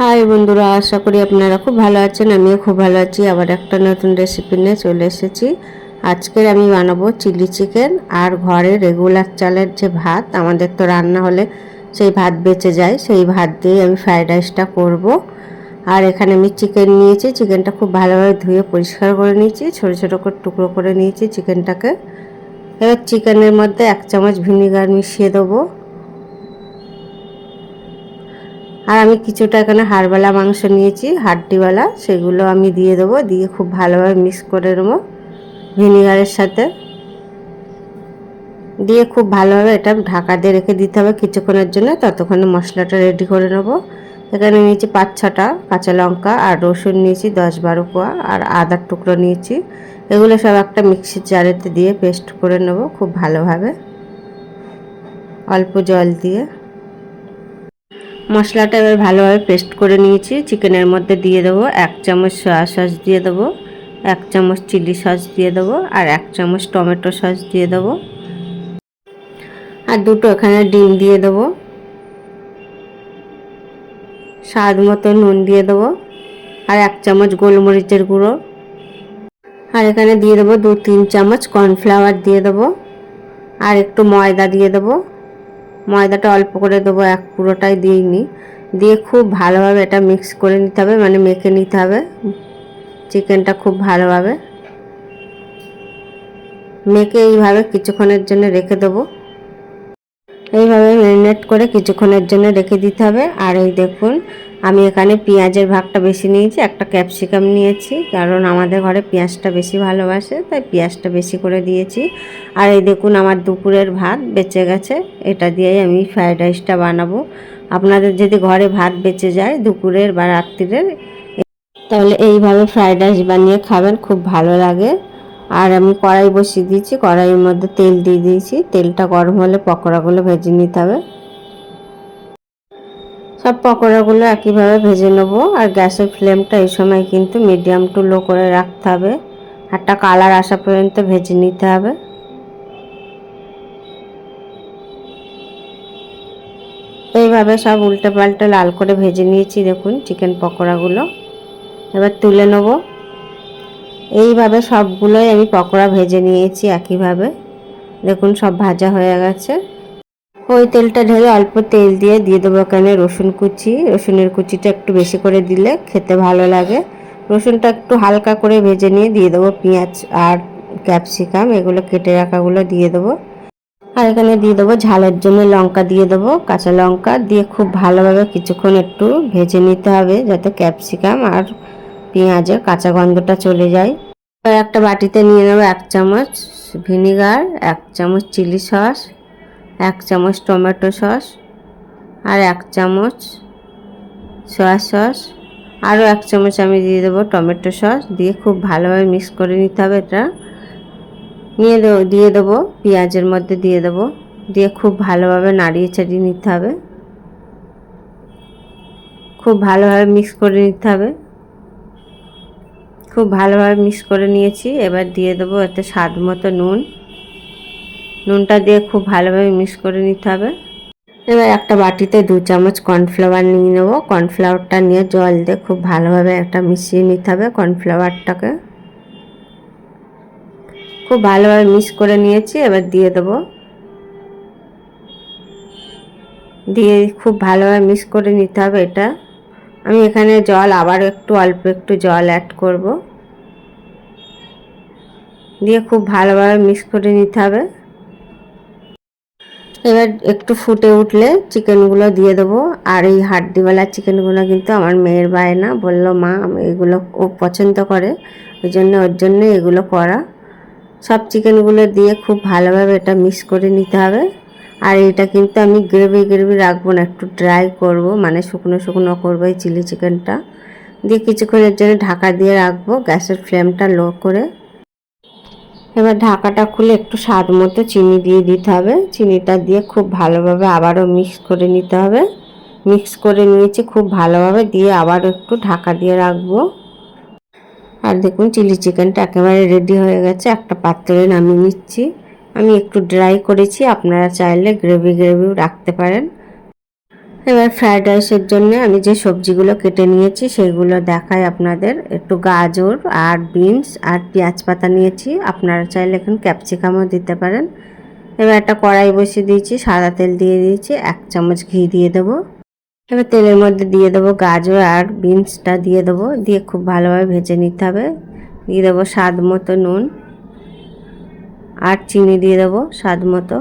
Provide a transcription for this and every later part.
High বন্ধুরা, আশা করি আপনারা খুব ভালো আছেন। আমিও খুব ভালো আছি। আবার একটা নতুন রেসিপি নিয়ে চলে এসেছি। আজকের আমি বানাবো চিলি চিকেন আর ঘরে রেগুলার চালের যে ভাত, আমাদের তো রান্না হলে সেই ভাত বেঁচে যায়, সেই ভাত দিয়ে আমি ফ্রাইড রাইসটা করব। আর এখানে আমি চিকেন নিয়েছি। চিকেনটা খুব ভালোভাবে ধুয়ে পরিষ্কার করে নিয়েছি, ছোটো ছোটো করে টুকরো করে নিয়েছি চিকেনটাকে। এবার চিকেনের মধ্যে 1 চামচ ভিনিগার মিশিয়ে দেবো। আর আমি কিছুটা এখানে হাড়ওয়ালা মাংস নিয়েছি, হাড্ডিওয়ালা, সেগুলো আমি দিয়ে দেবো। দিয়ে খুব ভালোভাবে মিক্স করে নেবো ভিনিগারের সাথে। দিয়ে খুব ভালোভাবে এটা ঢাকা দিয়ে রেখে দিতে হবে কিছুক্ষণের জন্য। ততক্ষণে মশলাটা রেডি করে নেব। এখানে নিয়েছি 5-6টা কাঁচা লঙ্কা, আর রসুন নিয়েছি 10-12 কোয়া, আর আদার টুকরো নিয়েছি। এগুলো সব একটা মিক্সির জারেতে দিয়ে পেস্ট করে নেব খুব ভালোভাবে, অল্প জল দিয়ে। মশলাটা এবার ভালোভাবে পেস্ট করে নিয়েছি। চিকেনের মধ্যে দিয়ে দেবো 1 চামচ সয়া সস দিয়ে দেবো, 1 চামচ চিলি সস দিয়ে দেবো, আর 1 চামচ টমেটো সস দিয়ে দেবো, আর দুটো এখানে ডিম দিয়ে দেবো। স্বাদ মতো নুন দিয়ে দেবো, আর 1 চামচ গোলমরিচের গুঁড়ো। আর এখানে দিয়ে দেবো 2-3 চামচ কর্নফ্লাওয়ার দিয়ে দেবো, আর একটু ময়দা দিয়ে দেবো। ময়দাটা অল্প করে দেবো, পুরোটাই দিইনি। দিয়ে খুব ভালোভাবে এটা মিক্স করে নিতে হবে, মানে মেখে নিতে হবে চিকেনটা খুব ভালোভাবে। মেখে এইভাবে কিছুক্ষণের জন্য রেখে দেবো। এইভাবে ম্যারিনেট করে কিছুক্ষণের জন্য রেখে দিতে হবে। আর এই দেখুন, আমি এখানে পেঁয়াজের ভাগটা বেশি নিয়েছি, একটা ক্যাপসিকাম নিয়েছি, কারণ আমাদের ঘরে পেঁয়াজটা বেশি ভালোবাসে, তাই পেঁয়াজটা বেশি করে দিয়েছি। আর এই দেখুন, আমার দুপুরের ভাত বেঁচে গেছে, এটা দিয়েই আমি ফ্রাইড রাইসটা বানাবো। আপনাদের যদি ঘরে ভাত বেঁচে যায় দুপুরের বা রাত্রিরের, তাহলে এইভাবে ফ্রাইড রাইস বানিয়ে খাবেন, খুব ভালো লাগে। আর আমি কড়াই বসিয়ে দিয়েছি, কড়াইয়ের মধ্যে তেল দিয়ে দিয়েছি। তেলটা গরম হলে পকোড়াগুলো ভেজে নিতে হবে। সব পকোড়াগুলো একইভাবে ভেজে নেবো। আর গ্যাসের ফ্লেমটা এই সময় কিন্তু মিডিয়াম টু লো করে রাখতে হবে। একটা কালার আসা পর্যন্ত ভেজে নিতে হবে। এইভাবে সব উল্টে পাল্টে লাল করে ভেজে নিয়েছি দেখুন চিকেন পকোড়াগুলো। এবার তুলে নেব। এইভাবে সবগুলোই আমি পকোড়া ভেজে নিয়েছি একইভাবে। দেখুন সব ভাজা হয়ে গেছে। ওই তেলটা ঢেলে অল্প তেল দিয়ে দেবো এখানে রসুন কুচি। রসুনের কুচিটা একটু বেশি করে দিলে খেতে ভালো লাগে। রসুনটা একটু হালকা করে ভেজে নিয়ে দিয়ে দেবো পেঁয়াজ আর ক্যাপসিকাম, এগুলো কেটে রাখাগুলো দিয়ে দেবো। আর এখানে দিয়ে দেবো ঝালের জন্য লঙ্কা দিয়ে দেবো, কাঁচা লঙ্কা দিয়ে খুব ভালোভাবে কিছুক্ষণ একটু ভেজে নিতে হবে, যাতে ক্যাপসিকাম আর পেঁয়াজের কাঁচা গন্ধটা চলে যায়। আর একটা বাটিতে নিয়ে নেবো 1 চামচ ভিনিগার, 1 চামচ চিলি সস, 1 চামচ টমেটো সস, আর 1 চামচ সয়া সস, আরও 1 চামচ আমি দিয়ে দেবো টমেটো সস। দিয়ে খুব ভালোভাবে মিক্স করে নিতে হবে। এটা দিয়ে দেবো পেঁয়াজের মধ্যে দিয়ে দেবো। দিয়ে খুব ভালোভাবে নাড়িয়ে চাড়িয়ে নিতে হবে, খুব ভালোভাবে মিক্স করে নিতে হবে। খুব ভালোভাবে মিক্স করে নিয়েছি। এবার দিয়ে দেবো এতে স্বাদ মতো নুন। নুনটা দিয়ে খুব ভালোভাবে মিক্স করে নিতে হবে। এবার একটা বাটিতে 2 চামচ কর্নফ্লাওয়ার নিয়ে নেব। কর্নফ্লাওয়ারটা নিয়ে জল দিয়ে খুব ভালোভাবে একটা মিশিয়ে নিতে হবে কর্নফ্লাওয়ারটাকে। খুব ভালোভাবে মিক্স করে নিয়েছি। এবার দিয়ে দেবো, দিয়ে খুব ভালোভাবে মিক্স করে নিতে হবে এটা। আমি এখানে জল আবার অল্প একটু জল অ্যাড করব। দিয়ে খুব ভালোভাবে মিক্স করে নিতে হবে। এবার একটু ফুটে উঠলে চিকেনগুলো দিয়ে দেবো। আর এই হাড্ডিওয়ালা চিকেনগুলো কিন্তু আমার মেয়ের বায়না, বললো মা আমি এগুলো ও পছন্দ করে, ওই জন্য ওর জন্য এগুলো করা। সব চিকেনগুলো দিয়ে খুব ভালোভাবে এটা মিক্স করে নিতে হবে। আর এটা কিন্তু আমি গ্রেভি রাখবো না, একটু ড্রাই করব, মানে শুকনো শুকনো করবো এই চিলি চিকেনটা। দিয়ে কিছুক্ষণের জন্য ঢাকা দিয়ে রাখবো, গ্যাসের ফ্লেমটা লো করে। এবার ঢাকাটা খুলে একটু স্বাদ মতো চিনি দিয়ে দিতে হবে। চিনিটা দিয়ে খুব ভালোভাবে আবারও মিক্স করে নিতে হবে। মিক্স করে নিয়েছি খুব ভালোভাবে, দিয়ে আবার একটু ঢাকা দিয়ে রাখবো। আর দেখুন চিলি চিকেনটা একেবারে রেডি হয়ে গেছে। একটা পাত্রে নামিয়ে নিচ্ছি। আমি একটু ড্রাই করেছি, আপনারা চাইলে গ্রেভিও রাখতে পারেন। এবার ফ্রায়েড রাইসের জন্য আমি যে সবজিগুলো কেটে নিয়েছি সেগুলো দেখাই আপনাদের। একটু গাজর আর বিনস আর পেঁয়াজ পাতা নিয়েছি, আপনারা চাইলে এখন ক্যাপসিকামও দিতে পারেন। এবার একটা কড়াই বসিয়ে দিয়েছি, সাদা তেল দিয়ে দিয়েছি, 1 চামচ ঘি দিয়ে দেবো। এবার তেলের মধ্যে দিয়ে দেবো গাজর আর বিনসটা দিয়ে দেবো, দিয়ে খুব ভালোভাবে ভেজে নিতে হবে। দিয়ে দেবো স্বাদ মতো নুন আর চিনি দিয়ে দেবো স্বাদ মতো,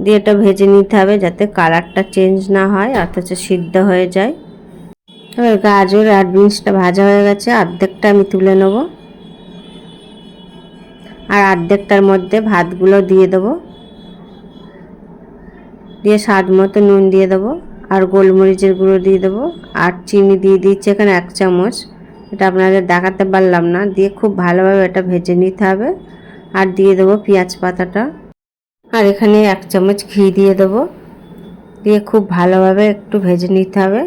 দিয়ে এটা ভেজে নিতে হবে যাতে কালারটা চেঞ্জ না হয় অথচ সিদ্ধ হয়ে যায়। এবার গাজর আর বিনসটা ভাজা হয়ে গেছে, অর্ধেকটা আমি তুলে নেব আর অর্ধেকটার মধ্যে ভাতগুলো দিয়ে দেবো, দিয়ে স্বাদ মতো নুন দিয়ে দেবো আর গোলমরিচের গুঁড়ো দিয়ে দেবো আর চিনি দিয়ে দিচ্ছি এখানে 1 চামচ, এটা আপনাদের দেখাতে পারলাম না। দিয়ে খুব ভালোভাবে এটা ভেজে নিতে হবে আর দিয়ে দেবো পেঁয়াজ পাতাটা আর এখানে 1 চামচ ঘি দিয়ে দেবো, দিয়ে খুব ভালোভাবে একটু ভেজে নিতে হবে।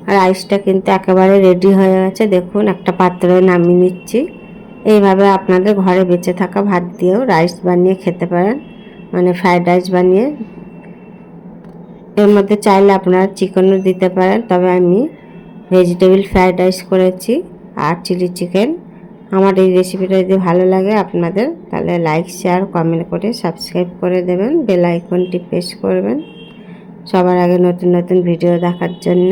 আর রাইসটা কিন্তু একেবারে রেডি হয়ে গেছে, দেখুন একটা পাত্রে নামিয়ে নিচ্ছি। এইভাবে আপনাদের ঘরে বেঁচে থাকা ভাত দিয়েও রাইস বানিয়ে খেতে পারেন, মানে ফ্রায়েড রাইস বানিয়ে। এর মধ্যে চাইলে আপনারা চিকেনও দিতে পারেন, তবে আমি ভেজিটেবল ফ্রায়েড রাইস করেছি আর চিলি চিকেন। আমার এই রেসিপিটা যদি ভালো লাগে আপনাদের, তাহলে লাইক শেয়ার কমেন্ট করে সাবস্ক্রাইব করে দেবেন, বেল আইকনটি প্রেস করবেন সবার আগে নতুন নতুন ভিডিও দেখার জন্য।